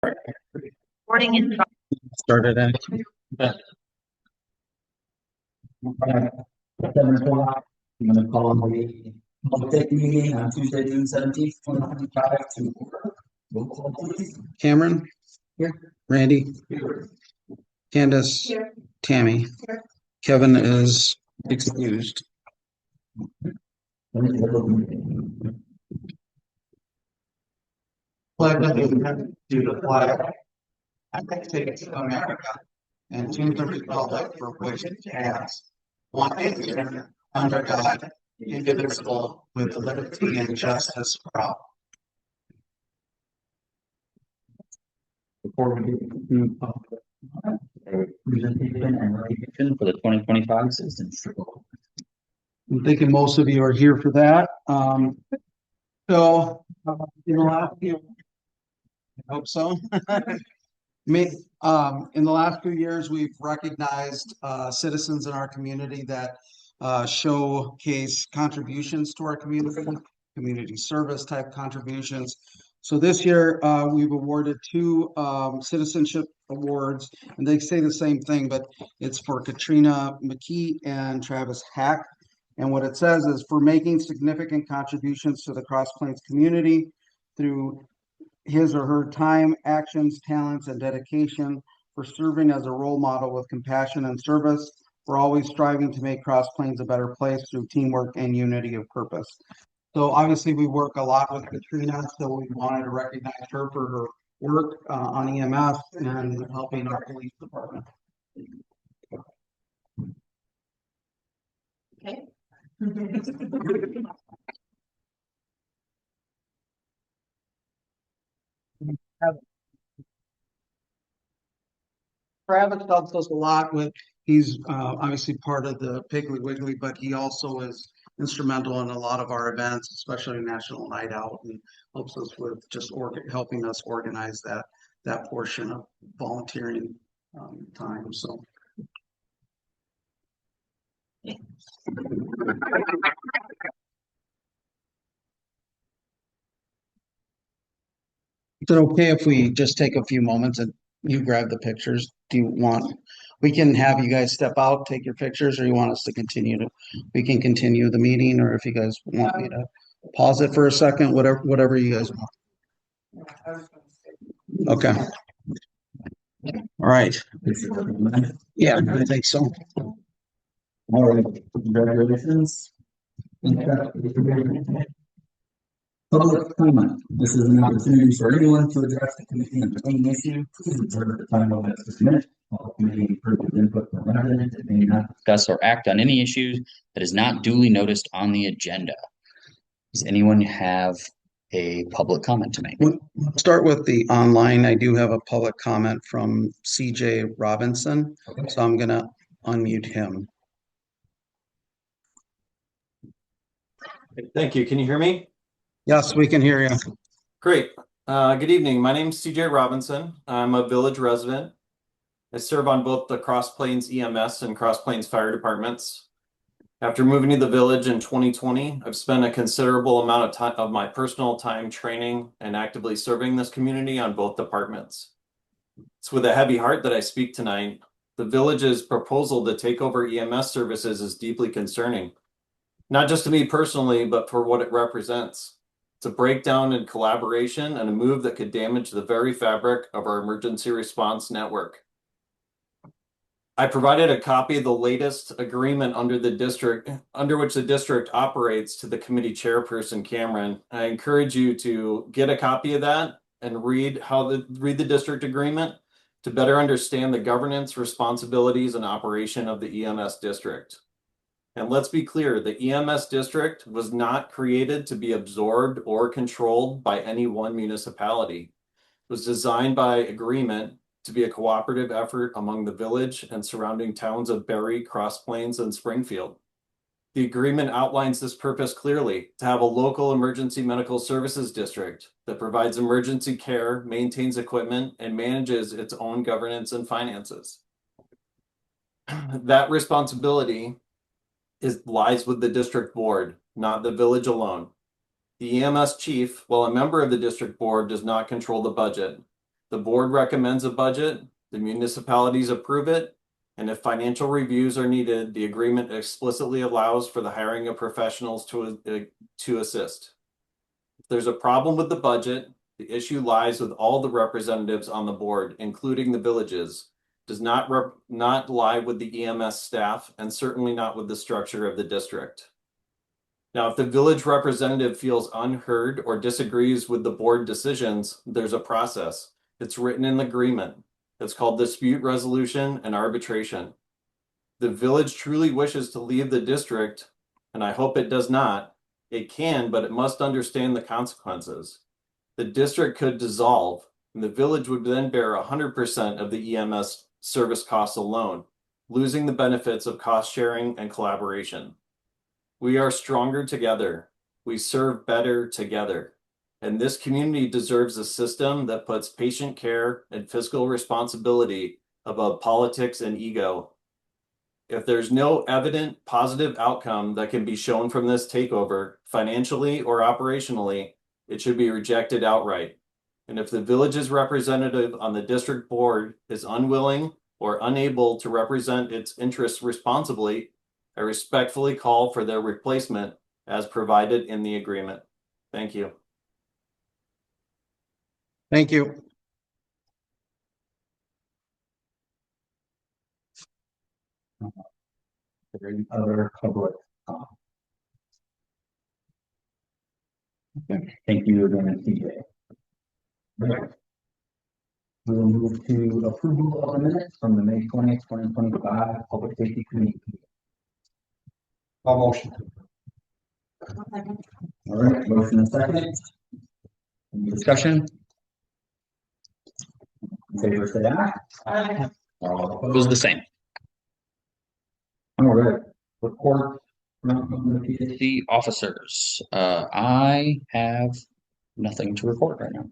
Morning in. Started at 7 o'clock. I'm going to call the public safety meeting on Tuesday, June 17th, 2025 to order. Roll call, please. Cameron. Here. Randy. Here. Candace. Here. Tammy. Kevin is excused. Flag allegiance to the flag of the States of America and to the republic for which it stands, one nation under God, indivisible, with liberty and justice for all. Before we do presentation and recognition for the 2025 citizenship. I'm thinking most of you are here for that. So in the last few, I hope so. In the last few years, we've recognized citizens in our community that showcase contributions to our community service type contributions. So this year, we've awarded 2 citizenship awards, and they say the same thing, but it's for Katrina McKee and Travis Hack. And what it says is for making significant contributions to the Cross Plains community through his or her time, actions, talents, and dedication, for serving as a role model with compassion and service, for always striving to make Cross Plains a better place through teamwork and unity of purpose. So obviously we work a lot with Katrina, so we wanted to recognize her for her work on EMS and helping our police department. Okay. Travis helps us a lot with, he's obviously part of the Piggly Wiggly, but he also is instrumental in a lot of our events, especially National Night Out, and helps us with just helping us organize that portion of volunteering time. So. Is it okay if we just take a few moments and you grab the pictures? Do you want, we can have you guys step out, take your pictures, or you want us to we can continue the meeting, or if you guys want me to pause it for a second, whatever you guys want. Okay. All right. Yeah, I think so. All right. Congratulations. Public comment. This is an opportunity for anyone to address the committee on any issue. Please observe the time limit to submit. All committee encourages input from residents. It may not discuss or act on any issues that is not duly noticed on the agenda. Does anyone have a public comment to make? We'll start with the online. I do have a public comment from CJ Robinson, okay. So I'm going to unmute him. Thank you. Can you hear me? Yes, we can hear you. Great. Good evening. My name is CJ Robinson. I'm a village resident. I serve on both the Cross Plains EMS and Cross Plains Fire Departments. After moving to the village in 2020, I've spent a considerable amount of time of my personal time training and actively serving this community on both departments. It's with a heavy heart that I speak tonight. The village's proposal to take over EMS services is deeply concerning, not just to me personally, but for what it represents. It's a breakdown in collaboration and a move that could damage the very fabric of our emergency response network. I provided a copy of the latest agreement under which the district operates to the committee chairperson, Cameron. I encourage you to get a copy of that and read the district agreement to better understand the governance, responsibilities, and operation of the EMS district. And let's be clear, the EMS district was not created to be absorbed or controlled by any one municipality. It was designed by agreement to be a cooperative effort among the village and surrounding towns of Berry, Cross Plains, and Springfield. The agreement outlines this purpose clearly: to have a local emergency medical services district that provides emergency care, maintains equipment, and manages its own governance and finances. That responsibility lies with the district board, not the village alone. The EMS chief, while a member of the district board, does not control the budget. The board recommends a budget, the municipalities approve it, and if financial reviews are needed, the agreement explicitly allows for the hiring of professionals to assist. If there's a problem with the budget, the issue lies with all the representatives on the board, including the villages. Does not lie with the EMS staff and certainly not with the structure of the district. Now, if the village representative feels unheard or disagrees with the board decisions, there's a process. It's written in the agreement. It's called dispute resolution and arbitration. The village truly wishes to leave the district, and I hope it does not. It can, but it must understand the consequences. The district could dissolve, and the village would then bear 100% of the EMS service costs alone, losing the benefits of cost sharing and collaboration. We are stronger together. We serve better together. And this community deserves a system that puts patient care and fiscal responsibility above politics and ego. If there's no evident positive outcome that can be shown from this takeover, financially or operationally, it should be rejected outright. And if the village's representative on the district board is unwilling or unable to represent its interests responsibly, I respectfully call for their replacement as provided in the agreement. Thank you. Thank you. Any other public comment? Okay, thank you again, TJ. Right. We will move to approval of the minutes from the May 20th, 2025 Public Safety Committee. Motion. All right, motion and second. Any discussion? In favor, say aye. Aye. All opposed, the same. All right, report from the PSC officers. I have nothing to report right now.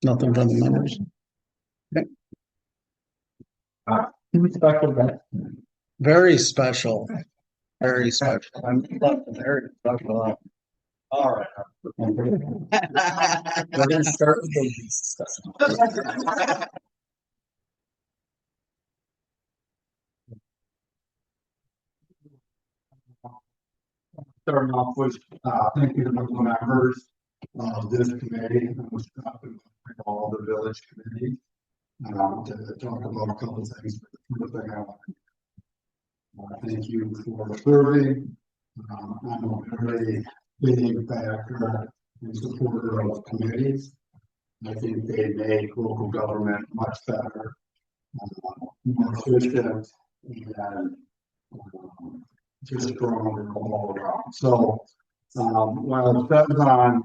Nothing from the members. Two special events. Very special. Very special. Very special. All right. We're gonna start with the least special. Starting off with, thank you to the members of this committee, and was all the village committees, to talk about a couple of things. But the thing I want to thank you for serving. I'm a very big backer and supporter of committees. I think they make local government much better, more efficient, and just stronger all around. So, while it says on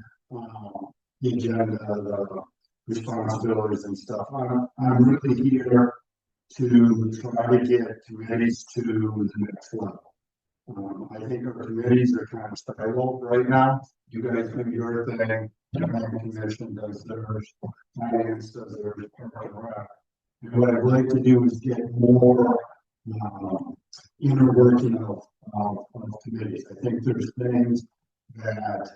the agenda, the responsibilities and stuff, I'm really here to try to get committees to the next level. I think our committees are kind of siloed right now. You guys do your thing, the planning commission does theirs, finance does theirs, Park and Rec. And what I'd like to do is get more inner working of committees. I think there's things that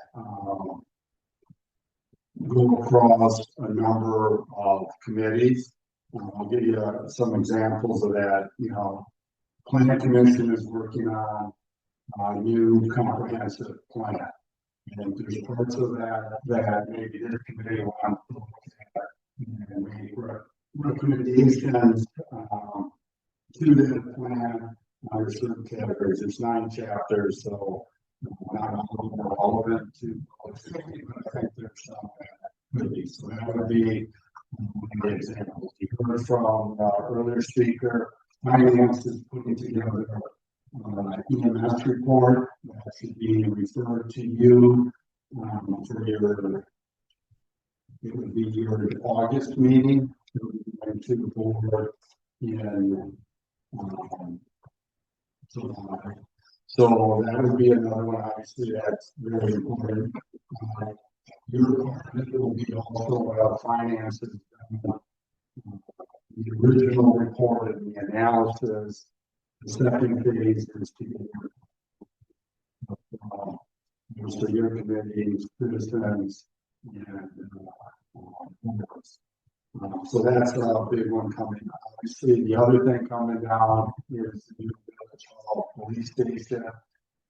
go across a number of committees. I'll give you some examples of that. You know, Planning Commission is working on a new comprehensive plan. And there's parts of that maybe this committee wants to look at and make recommendations to the plan under certain categories. There's 9 chapters, so not all of them are relevant to public safety, but I think there's some that could be. So that would be one example. You heard from earlier speaker, finance is putting together EMS report that should be referred to you for your, it would be your August meeting. It would be going to the board in July. So that would be another one. Obviously, that's very important. Your department will be also finances. The original report and the analysis. The second phase is to so your committees, citizens, and So that's a big one coming. Obviously, the other thing coming down is the new village hall police station.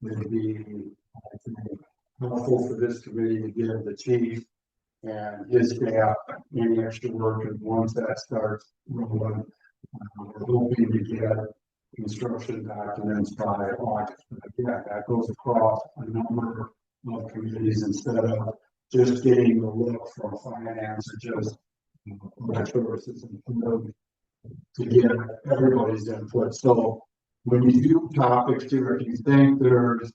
Would be, I think, helpful for this committee to give the chief and his staff any extra work, and once that starts rolling, we're hoping to get construction documents by August. But again, that goes across a number of committees instead of just getting the look from finance or just services and to get everybody's input. So when you do topics too, if you think there's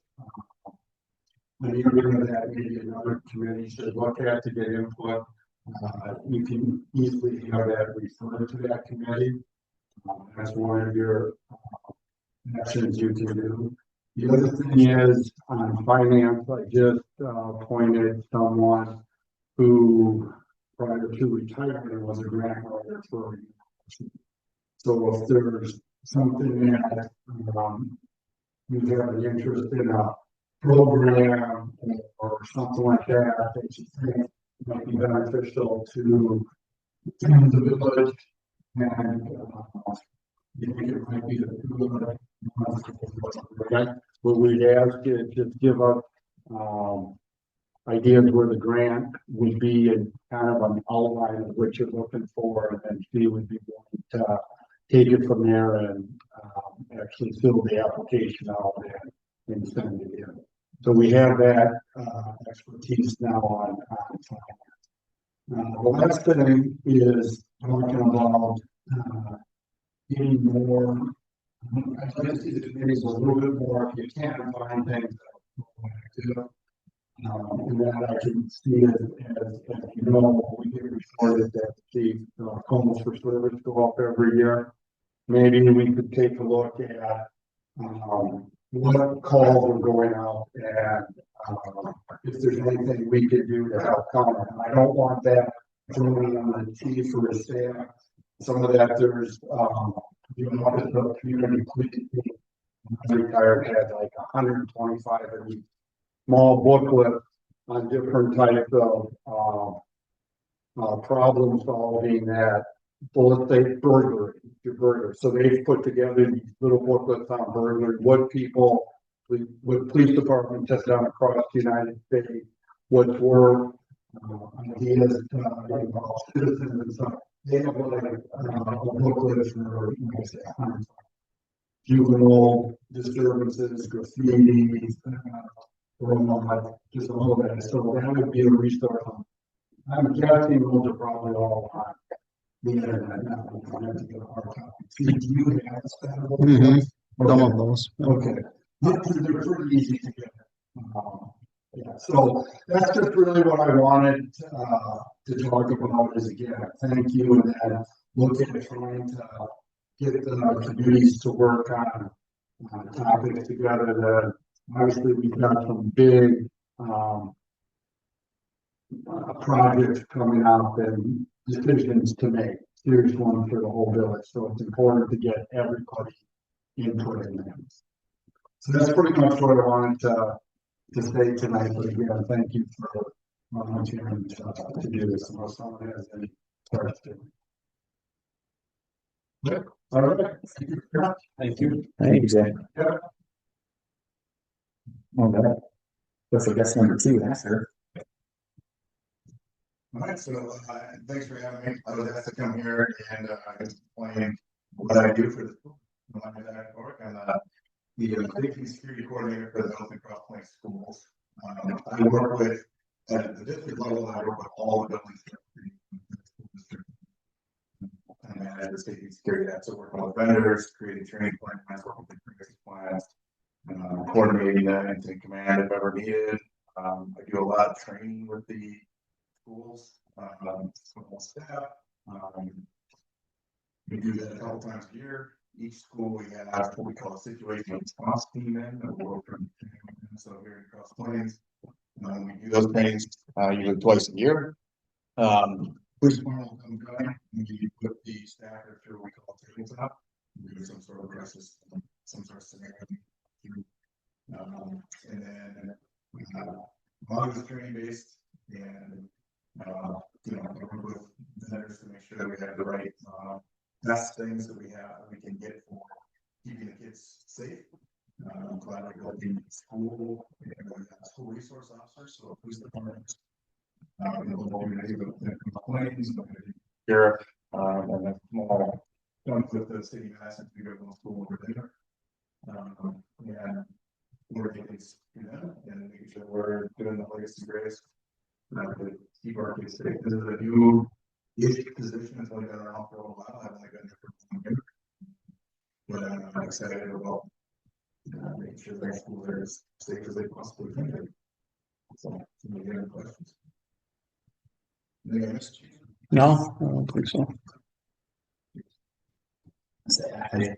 an area that maybe another committee should look at to get input, you can easily have that referred to that committee. That's one of your actions you can do. The other thing is on finance, I just appointed someone who prior to retirement was a grant writer for. So if there's something that you have an interest in a program or something like that that you think might be beneficial to the village, and you think it might be a good what we ask is just give us ideas where the grant would be and kind of an outline of what you're looking for, and then she would be willing to take it from there and actually fill the application out and send it in. So we have that expertise now on finance. The last thing is talking about getting more. I'd like to see the committees a little bit more. If you can't find things that and that I can see as you know, we get reported that the calls for service go up every year. Maybe we could take a look at what calls are going out and if there's anything we could do to help counter. I don't want that thrown on the chief or his staff. Some of that there's the community police retired had like 125 of these small booklet on different types of problem solving that bullet say burglary, your burglary. So they've put together these little booklets on burglary, what police departments have done across the United States, what's worked, ideas about citizens and stuff. They have like a booklet for juvenile disturbances, graffiti, just a little bit. So that would be a resource. I'm guessing those are probably all on the internet. Do you have Some of those. Okay. They're pretty easy to get. Yeah, so that's just really what I wanted to talk about is again, thank you, and then look at trying to get the communities to work on topics together. That obviously we've got some big projects coming up and decisions to make, serious ones for the whole village. So it's important to get everybody input in there. So that's pretty much what I wanted to say tonight. But again, thank you for volunteering to do this. Unless someone has any questions. Yep. All right. Thank you. Thank you, Zach. Yep. All right. That's I guess number 2 answer. All right, so thanks for having me. I was asked to come here and explain what I do for the school. I'm the safety and security coordinator for the Health and Cross Plains schools. I work with at the district level. I work with all the buildings and manage the safety and security act. So working with vendors, creating training plans, working with previous plans, coordinating that incident command if ever needed. I do a lot of training with the schools, school staff. We do that a couple times a year. Each school we have what we call a situational response team in that we work from. So here in Cross Plains, we do those things usually twice a year. Police department will come down and we put the staff through what we call tabletop. We do some sort of crisis, some sort of scenario. And then a lot of it's training based and I work with vendors to make sure that we have the right, best things that we can get for keeping the kids safe. I'm glad I got the school, school resource officers, so police department. Sheriff, and a small, with the city assets, we go to school over there. And we're getting, and making sure we're doing the latest and greatest. To keep our kids safe. This is a new position. It's only been around for a while. I've only been here for 1 year. But I'm excited about making sure that our schools are as safe as they possibly can be. So, any other questions? No, I don't think so. I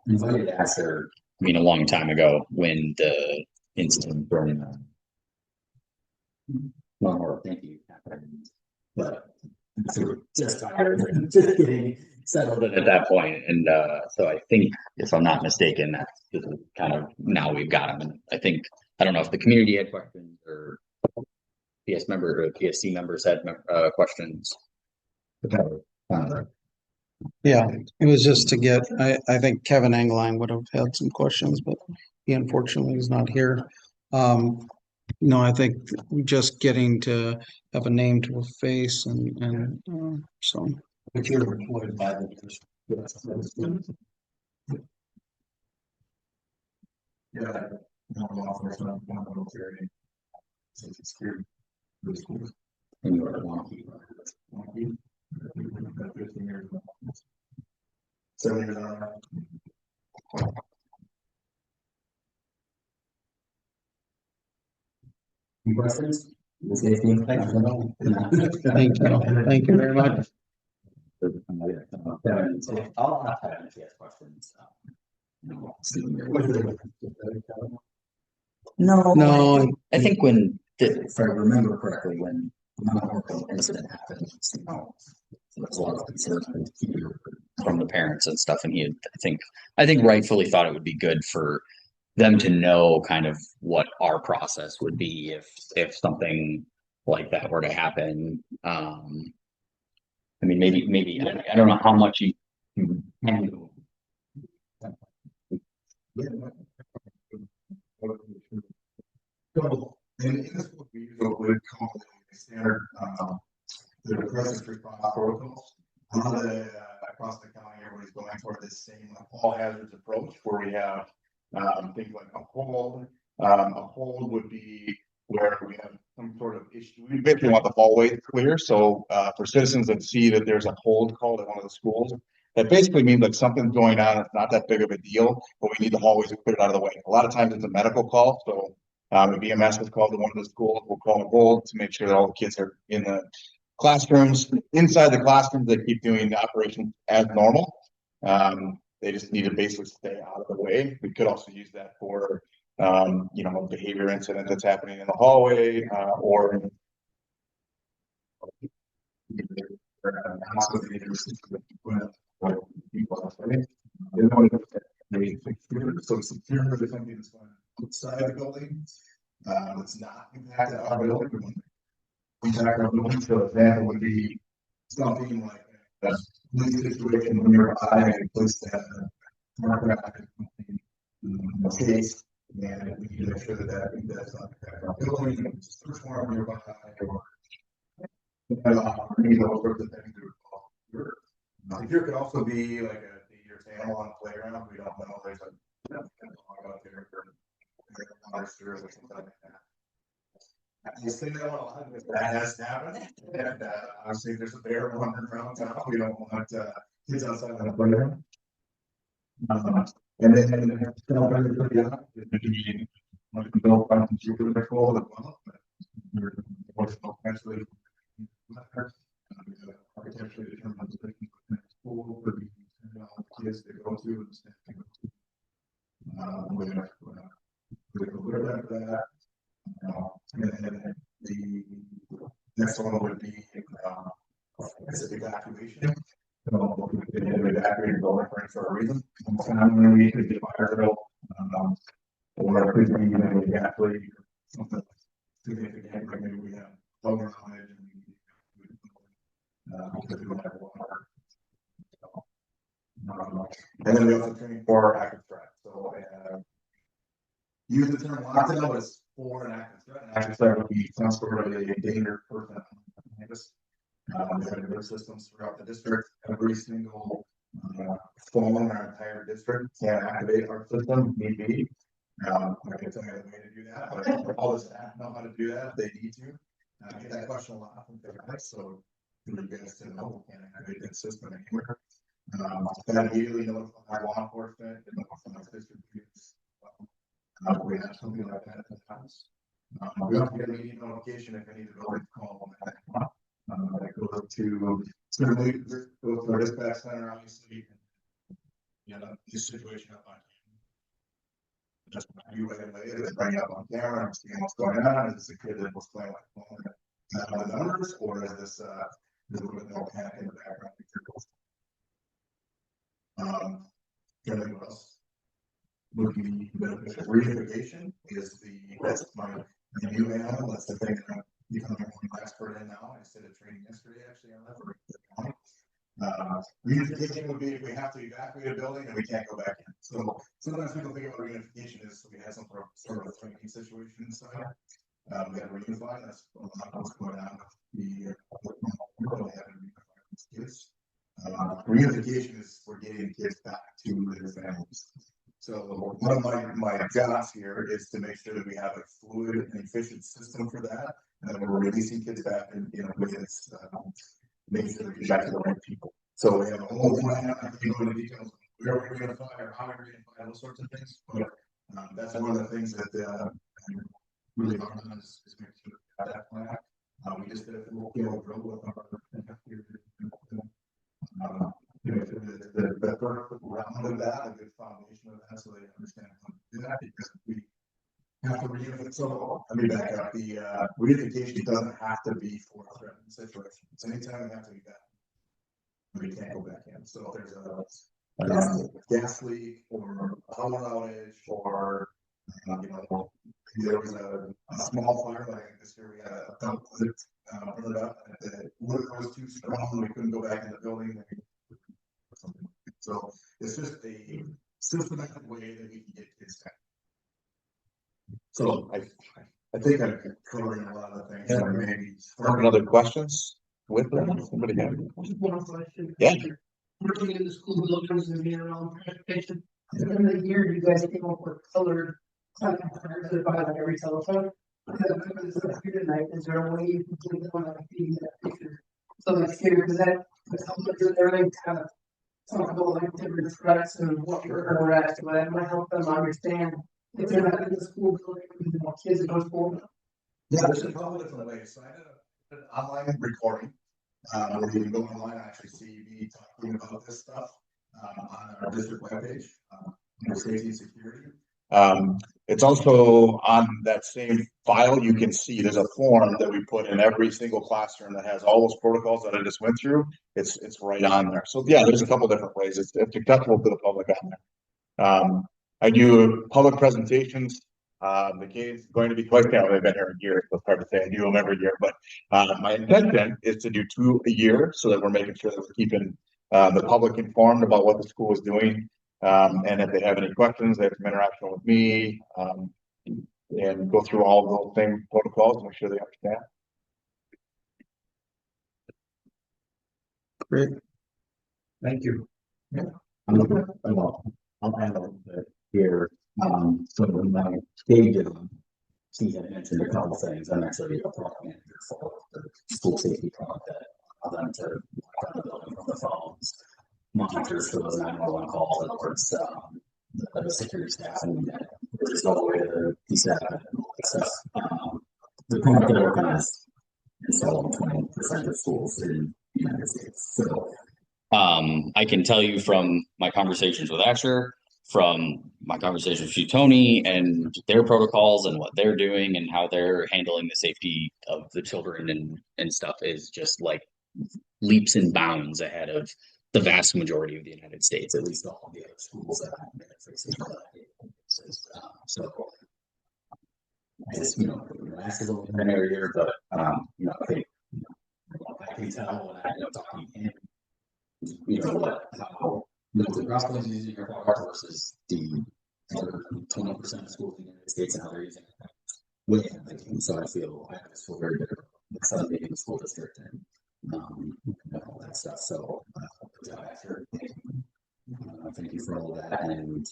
invited to ask her, I mean, a long time ago when the incident during one more, thank you. But just getting settled in at that point. And so I think, if I'm not mistaken, that's this is kind of now we've got them. And I think, I don't know if the community had questions or PSC members had questions. Yeah, it was just to get, I think Kevin Engline would have had some questions, but he unfortunately is not here. No, I think just getting to have a name to a face and so. If you're employed by the district. Yeah. No law enforcement, no military. So it's security. The schools. And you are wonky. 15 years. 7 years on our. Any questions? Thank you. Thank you. Thank you very much. I'll have Kevin if he has questions. No, I think when, if I remember correctly, when the Mount Orville incident happened, there was a lot of concern from the parents and stuff, and he had, I think rightfully thought it would be good for them to know kind of what our process would be if something like that were to happen. I mean, maybe I don't know how much you handle. So, in this book, we use what we would call the standard, the crisis response protocols. Across the county, everybody's going toward this same all hazards approach, where we have things like a hold. A hold would be where we have some sort of issue. We basically want the hallway clear. So for citizens that see that there's a hold called at one of the schools, that basically means like something's going on. It's not that big of a deal, but we need the hallways to clear it out of the way. A lot of times it's a medical call. So if EMS was called to one of the schools, we'll call a hold to make sure that all the kids are in the classrooms. Inside the classrooms, they keep doing the operation as normal. They just need to basically stay out of the way. We could also use that for a behavior incident that's happening in the hallway, or so secure is something that's going outside the building. It's not impacted our building. Impact our building, for example, would be something like a police situation nearby, a place that case, and we need to make sure that that's not impact our building, it's a search warrant nearby, or those sorts of things. Secure could also be like a dangerous animal on the playground. We don't know. There's a dog out there or something like that. I say that a lot because that has happened. And obviously, there's a bear running around town. We don't want kids outside on the playground. And then build some super control as well. Actually, architecturally determined positions within the school for the kids to go to and staff to go to. We're there for that. And then the next one would be evacuation. So we can evacuate and go for a reason. Sometimes we could get fire drill, or it could be actually something significant. Maybe we have lower knowledge Because we don't have water. And then we also training for active threat. So use the term lockdown, but it's for an active threat. An active threat would be some sort of a dangerous person on campus. We have alert systems throughout the district. Every single phone in our entire district can activate our system, need be. I can tell you the way to do that, but all the staff know how to do that if they need to. I get that question a lot from parents, so for you guys to know, we can activate that system anywhere. That immediately notify law enforcement and notify district leaders. We have something like that at the house. We also get an immediate notification if any of the buildings call on that. That goes to certainly goes to our dispatch center, obviously. You know, this situation up on just you later, bring up on camera and see what's going on. Is this a kid that was playing like the numbers, or is this a little bit more panic in the background? Anything else? Would be the reunification is that's my new animal. That's the thing that I'm becoming an expert in now. I did a training yesterday actually on that for reunification would be if we have to evacuate a building and we can't go back in. So sometimes people think about reunification as we have some sort of a training situation inside. We have to reunify. That's a lot of what's going on with the kids. Reunification is we're getting kids back to their families. So one of my jobs here is to make sure that we have a fluid and efficient system for that, and that we're releasing kids back in a way that's making sure that we get back to the right people. So we have a whole plan. I can go into details where we're going to find or how we're going to find those sorts of things. But that's one of the things that really hard on is making sure we have that plan. We just did a full scale drill with our the first round of that, a good foundation of that, so they understand how to do that, because we have to reunify. So let me back up. The reunification doesn't have to be for a threatened situation. It's anytime we have to be back. We can't go back in. So if there's a gas leak or a power outage, or there was a small fire, like this year we had a dump that burned up, and the wood was too strong, we couldn't go back in the building. So it's just a systematic way that we can get kids back. So I think I'm covering a lot of the things. Yeah. Maybe Any other questions with them? Somebody have? One question. Yeah. Working in the school buildings and being around transportation, in the year you guys came up with colored plans to buy like every telephone. Here tonight, is there a way you can give them like the picture? So next year, because that everything kind of talk about like different threats and what we're at, but that might help them understand if they're not in the school building, kids that go to school. yeah, there's a couple different ways. So I did an online recording. Where you can go online and actually see me talking about this stuff on our district webpage under safety and security. It's also on that same file. You can see there's a form that we put in every single classroom that has all those protocols that I just went through. It's right on there. So yeah, there's a couple different ways. It's accessible to the public on there. I do public presentations. The game's going to be quite down. They've been here a year, so it's hard to say I do them every year, but my intention is to do 2 a year so that we're making sure that we're keeping the public informed about what the school is doing. And if they have any questions, they have some interaction with me and go through all of those same protocols and make sure they understand. Great. Thank you. Yeah. I'll add a little bit here. So in my day job, she had mentioned a couple things. I'm actually a product manager for the school safety product that allow them to lock down the building from the phones, monitors for those 911 calls, and of course, the security staff, and there's no way to PSC and all that stuff. The product that I work on is installed in 20% of schools in the United States. So I can tell you from my conversations with Asher, from my conversations with Tony, and their protocols and what they're doing and how they're handling the safety of the children and stuff is just like leaps and bounds ahead of the vast majority of the United States, at least all of the other schools that have been facing so I just, Ash is a little bit area, but I think can tell when I talking to him, how the cross planes using your product versus the other 20% of schools in the United States and how they're using it. Way ahead. And so I just feel very good about Sunday in the school district and all that stuff. So thank you for all of that, and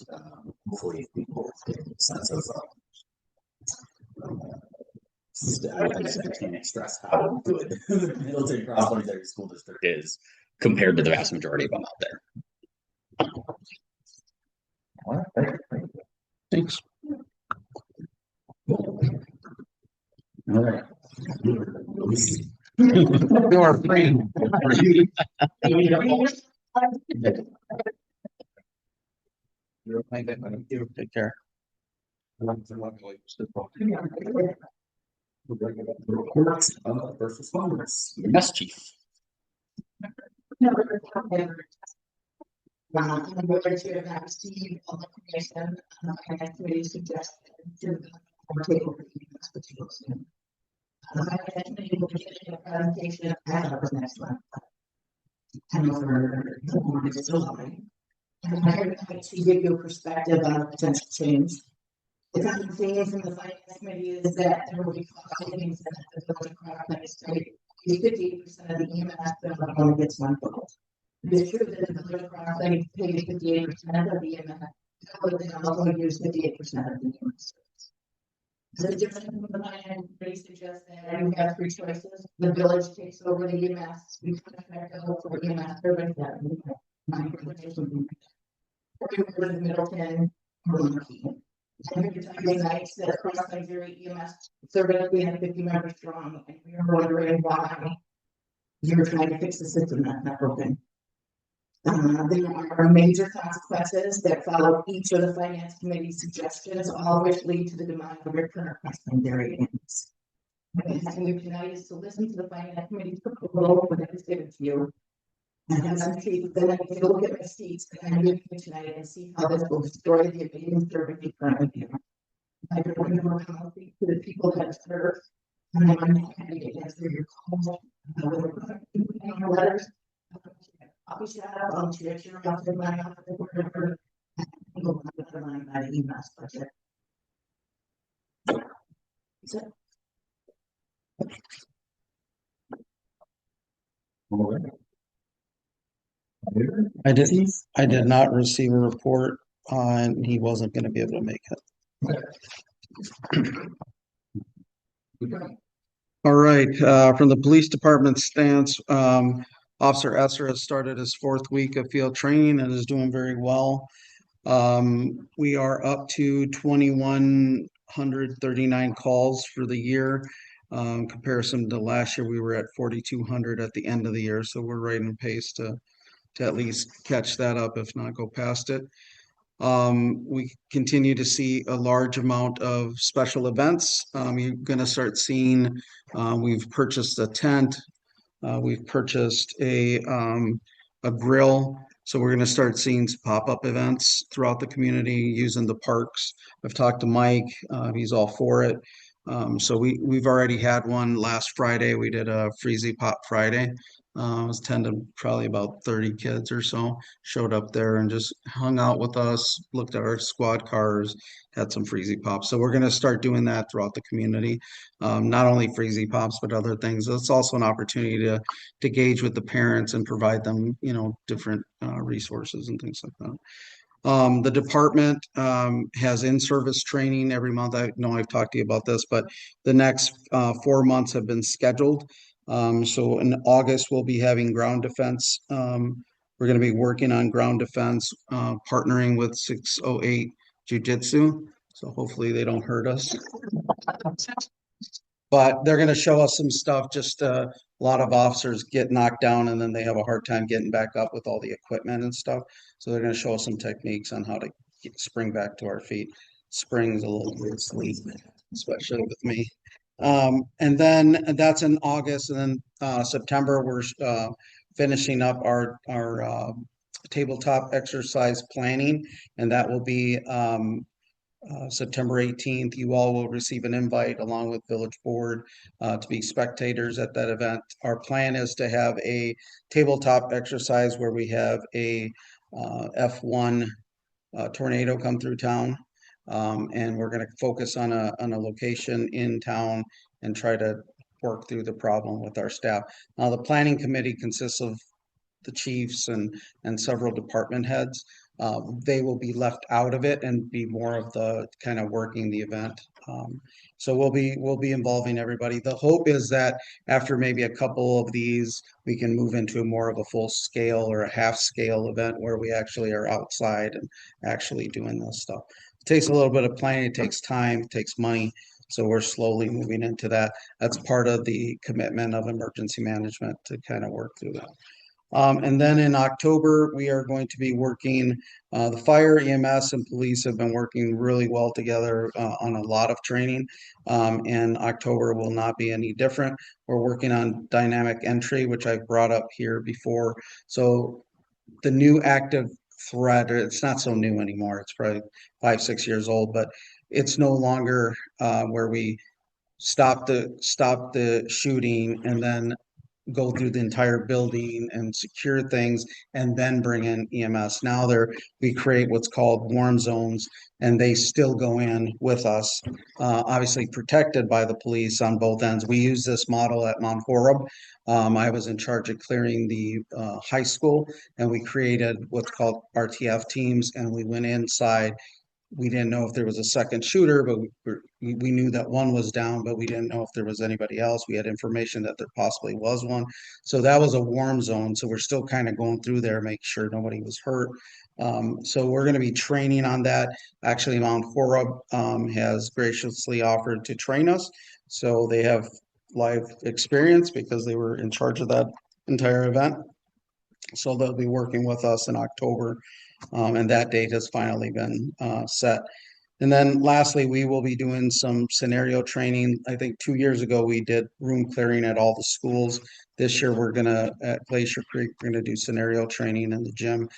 hopefully people get a sense of. I can't express how good the Middleton Cross Military School District is compared to the vast majority of them out there. All right, thank you. Thanks. All right. You are free. Take care. Reports of first responders. Yes, chief. I'm going to have Steve on the commission, and I committee suggested to the table for you this particular student. I committee will be getting a presentation at our next month. And over it's still happening. And I heard to give you a perspective on potential change. The common theme from the finance committee is that there will be cost savings that the village of Crawford State is 58% of the EMS bill only gets one vote. It is true that the village of Crawford pays 58% of the EMS, but they also use 58% of the EMS. The difference from the finance committee suggests that you have three choices. The village takes over the EMS, we contract out for EMS service that my recommendation. Or you go to Middleton or Lucky. And every time they nights that across Nigeria EMS service we have 50 members strong, and we are wondering why you're trying to fix the system that's not broken. There are major consequences that follow each of the finance committee suggestions, all of which lead to the demand of your current secondary aims. What I'm asking you tonight is to listen to the finance committee's proposal when it is given to you. And as I'm chief, then I can look at my seats and I'm giving you tonight and see how this will destroy the amazing service you currently do. I don't want to know how to speak to the people that serve. And I'm happy to answer your calls. Letters. I'll be shut up. I'll check your house in my office. Whatever. People are money by the email budget. So. I did not receive a report, and he wasn't going to be able to make it. All right, from the police department stance, Officer Esser has started his 4th week of field training and is doing very well. We are up to 2,139 calls for the year. Comparison to last year, we were at 4,200 at the end of the year, so we're right in pace to at least catch that up, if not go past it. We continue to see a large amount of special events. You're going to start seeing, we've purchased a tent, we've purchased a grill. So we're going to start seeing some pop-up events throughout the community using the parks. I've talked to Mike, he's all for it. So we've already had one last Friday. We did a Freezy Pop Friday. It was 10 to probably about 30 kids or so showed up there and just hung out with us, looked at our squad cars, had some Freezy Pops. So we're going to start doing that throughout the community. Not only Freezy Pops, but other things. It's also an opportunity to gauge with the parents and provide them, different resources and things like that. The department has in-service training every month. I know I've talked to you about this, but the next 4 months have been scheduled. So in August, we'll be having ground defense. We're going to be working on ground defense, partnering with 608 Jiu-Jitsu. So hopefully they don't hurt us. But they're going to show us some stuff. Just a lot of officers get knocked down and then they have a hard time getting back up with all the equipment and stuff. So they're going to show us some techniques on how to spring back to our feet. Spring's a little bit sleep, especially with me. And then that's in August, and then September we're finishing up our tabletop exercise planning, and that will be September 18th. You all will receive an invite along with village board to be spectators at that event. Our plan is to have a tabletop exercise where we have a F1 tornado come through town. And we're going to focus on a location in town and try to work through the problem with our staff. Now, the planning committee consists of the chiefs and several department heads. They will be left out of it and be more of the kind of working the event. So we'll be involving everybody. The hope is that after maybe a couple of these, we can move into more of a full scale or a half scale event where we actually are outside and actually doing this stuff. It takes a little bit of planning, it takes time, it takes money. So we're slowly moving into that. That's part of the commitment of emergency management to kind of work through that. And then in October, we are going to be working, the fire, EMS, and police have been working really well together on a lot of training. And October will not be any different. We're working on dynamic entry, which I've brought up here before. So the new active threat, it's not so new anymore. It's probably 5-6 years old, but it's no longer where we stop the shooting and then go through the entire building and secure things and then bring in EMS. Now we create what's called warm zones and they still go in with us, obviously protected by the police on both ends. We use this model at Mount Horeb. I was in charge of clearing the high school and we created what's called RTF teams and we went inside. We didn't know if there was a second shooter, but we knew that one was down, but we didn't know if there was anybody else. We had information that there possibly was one. So that was a warm zone. So we're still kind of going through there, make sure nobody was hurt. So we're going to be training on that. Actually, Mount Horeb has graciously offered to train us. So they have live experience because they were in charge of that entire event. So they'll be working with us in October. And that date has finally been set. And then lastly, we will be doing some scenario training. I think 2 years ago, we did room clearing at all the schools. This year, we're gonna, at Glacier Creek, we're gonna do scenario training in the gym.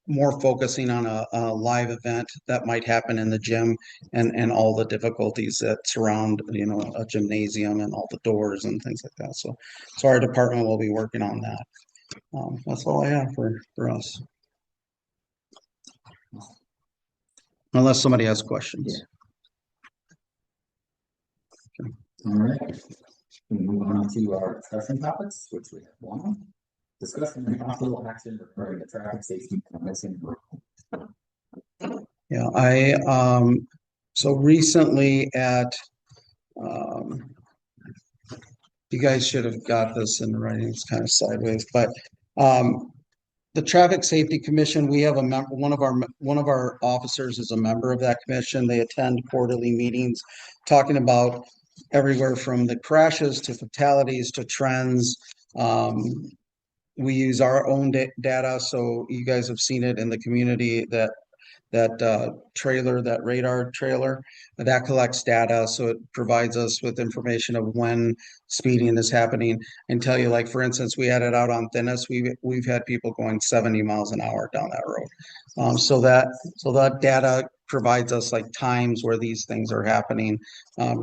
More focusing on a live event that might happen in the gym and all the difficulties that surround, a gymnasium and all the doors and things like that. So our department will be working on that. That's all I have for us. Unless somebody has questions. All right. We move on to our discussion topics, which we have one. Discussion and possible action regarding the traffic safety commission. Yeah, so recently you guys should have got this in writing, it's kind of sideways, but the Traffic Safety Commission, we have a member, one of our officers is a member of that commission. They attend quarterly meetings talking about everywhere from the crashes to fatalities to trends. We use our own data, so you guys have seen it in the community that trailer, that radar trailer, that collects data. So it provides us with information of when speeding is happening and tell you, like, for instance, we had it out on Thinness. We've had people going 70 miles an hour down that road. So that data provides us like times where these things are happening,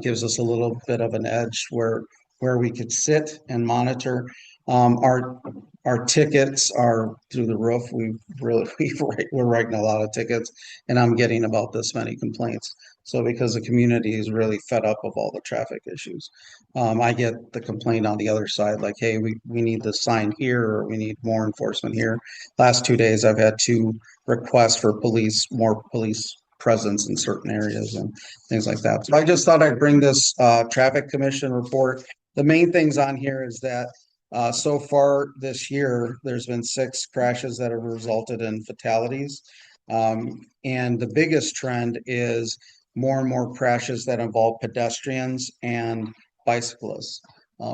gives us a little bit of an edge where we could sit and monitor. Our tickets are through the roof. We're writing a lot of tickets, and I'm getting about this many complaints. So because the community is really fed up of all the traffic issues, I get the complaint on the other side, like, hey, we need the sign here, or we need more enforcement here. Last 2 days, I've had 2 requests for more police presence in certain areas and things like that. So I just thought I'd bring this traffic commission report. The main things on here is that so far this year, there's been 6 crashes that have resulted in fatalities. And the biggest trend is more and more crashes that involve pedestrians and bicyclists.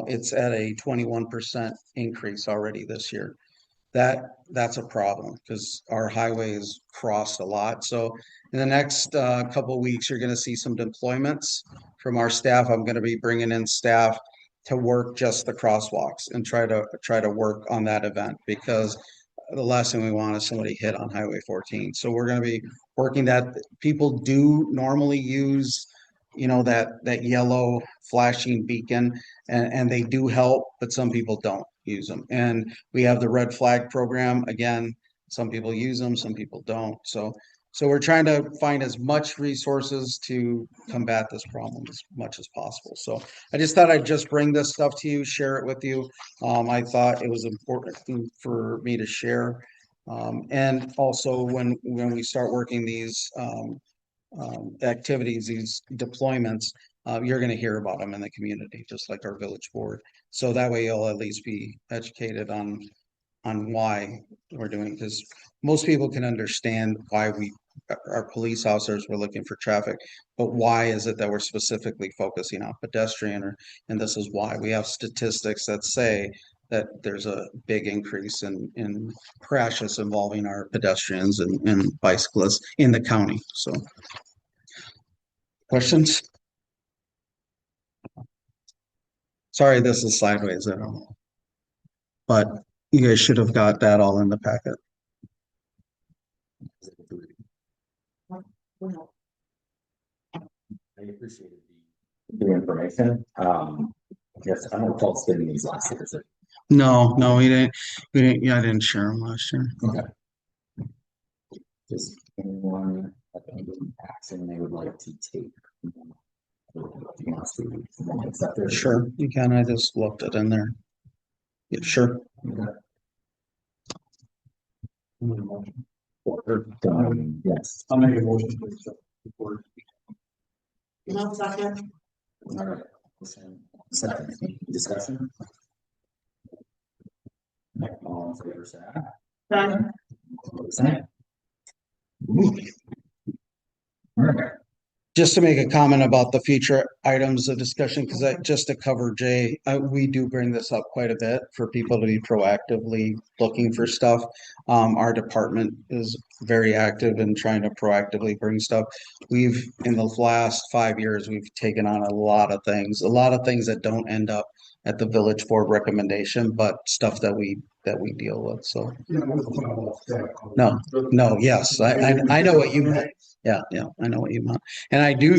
It's at a 21% increase already this year. That's a problem because our highway is crossed a lot. So in the next couple of weeks, you're going to see some deployments from our staff. I'm going to be bringing in staff to work just the crosswalks and try to work on that event because the last thing we want is somebody hit on Highway 14. So we're gonna be working that. People do normally use, that yellow flashing beacon, and they do help, but some people don't use them. And we have the red flag program. Again, some people use them, some people don't. So we're trying to find as much resources to combat this problem as much as possible. So I just thought I'd just bring this stuff to you, share it with you. I thought it was important for me to share. And also when we start working these activities, these deployments, you're going to hear about them in the community, just like our village board. So that way you'll at least be educated on why we're doing, because most people can understand why our police officers were looking for traffic, but why is it that we're specifically focusing on pedestrian? And this is why we have statistics that say that there's a big increase in crashes involving our pedestrians and bicyclists in the county. So questions? Sorry, this is sideways. I don't know. But you guys should have got that all in the packet. I appreciated the information. Yes, I don't recall spending these last year. Is it? No, we didn't. Yeah, I didn't share them last year. Okay. Does anyone have any action they would like to take? Sure, you can. I just looked it in there. Yeah, sure. Yes. I'll make a motion to accept the report. No second. All right. Second, discussion. All in favor, say aye. Done. Same. All right. Just to make a comment about the future items of discussion, because just to cover Jay, we do bring this up quite a bit for people to be proactively looking for stuff. Our department is very active in trying to proactively bring stuff. In the last 5 years, we've taken on a lot of things that don't end up at the village board recommendation, but stuff that we deal with. So no, yes, I know what you meant. Yeah, I know what you meant. And I do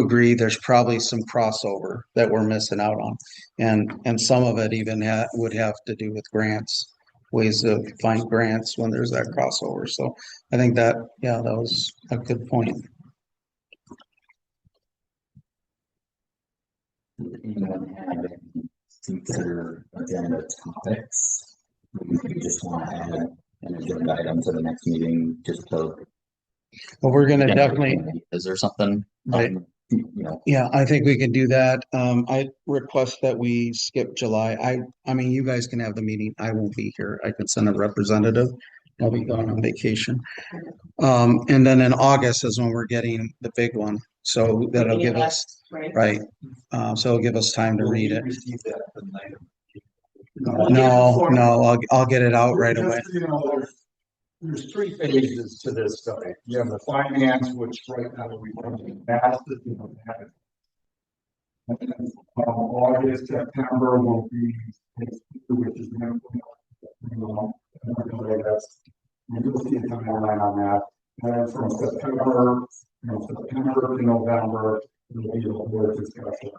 agree there's probably some crossover that we're missing out on. And some of it even would have to do with grants, ways to find grants when there's that crossover. So I think that was a good point. Anyone have any consider agenda topics? We just want to add an agenda item to the next meeting, just so. Well, we're gonna definitely. Is there something? Right. Yeah, I think we can do that. I request that we skip July. I mean, you guys can have the meeting. I won't be here. I can send a representative. I'll be gone on vacation. And then in August is when we're getting the big one. So that'll give us, right. So it'll give us time to read it. No, I'll get it out right away. There's 3 phases to this study. You have the finance, which right now we passed it, and then August, September will be, which is you'll see a timeline on that. And then from September to November, it'll be a board discussion.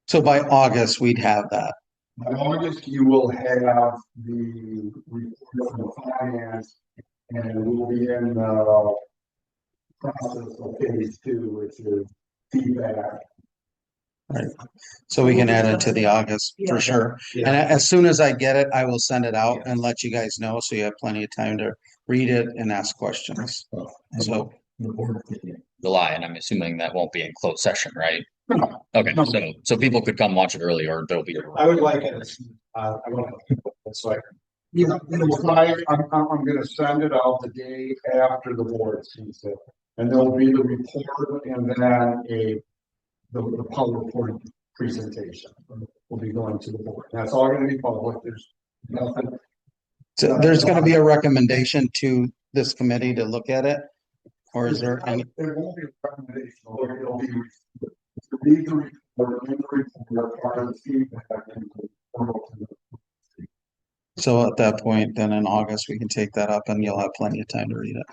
So by August, we'd have that. By August, you will have the report from finance, and we'll be in the process of phase 2, which is feedback. Right. So we can add it to the August for sure. And as soon as I get it, I will send it out and let you guys know, so you have plenty of time to read it and ask questions. So July, and I'm assuming that won't be in closed session, right? Okay, so people could come watch it early, or there'll be. I would like it. I want it's like, I'm gonna send it out the day after the board sees it, and there'll be the report and then the PowerPoint presentation will be going to the board. That's all gonna be public. There's nothing. So there's going to be a recommendation to this committee to look at it, or is there any? There won't be a recommendation. It'll be read the report, part of the feedback. So at that point, then in August, we can take that up and you'll have plenty of time to read it.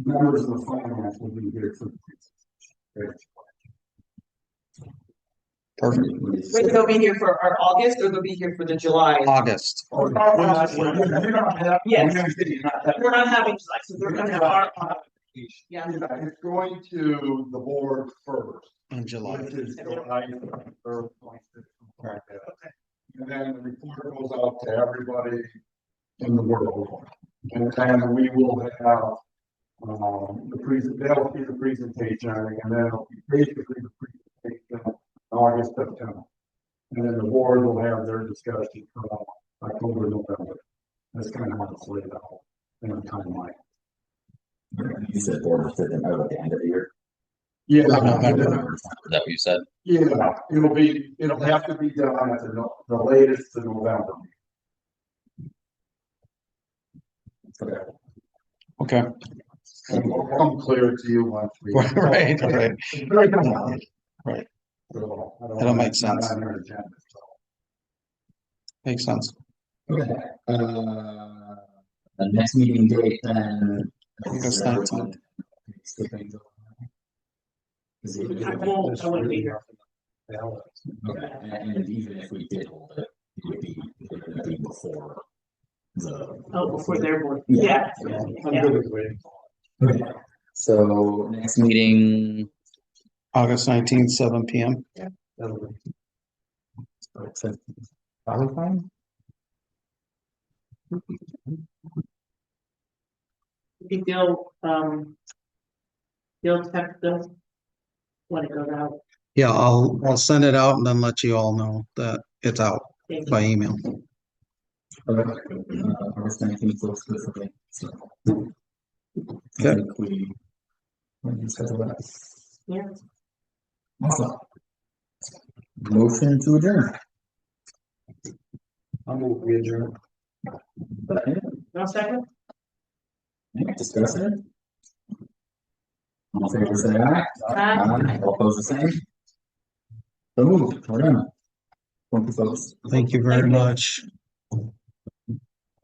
Members of the finance will be here for. Perfect. Wait, they'll be here for our August or they'll be here for the July? August. Yes. We're not having July, so they're gonna have our, yeah. It's going to the board first. In July. Which is July 3rd, 26th, something like that. And then the report goes out to everybody in the world. And then we will have, that'll be the presentation, and then it'll be basically the presentation August, September. And then the board will have their discussion from October, November. That's kind of how it's laid out in a timeline. You said board was sitting out at the end of the year. Yeah, Is that what you said? yeah, it'll have to be done at the latest in November. Okay. And we'll come clear to you once we. Right, right. Right. So, I don't That'll want make it sense. on your agenda, so. Makes sense. Okay. The next meeting date then. August 19th. I won't be here. Okay, and even if we did hold it, it would be before the. Oh, before their board. Yeah. I'm good with waiting. Okay, so next meeting. August 19th, 7 PM. Probably fine. I think you'll text us when it goes out. Yeah, I'll send it out and then let you all know that it's out Thank you. by email. Okay, August 19th looks good for me, so. I Okay. think we can schedule that. Yeah. Awesome. Motion to adjourn. I'm gonna be adjourned. No second? Discuss it. All in favor, say aye. Aye. All opposed, the same. So moved. We're done. Thank you, folks. Thank you very much.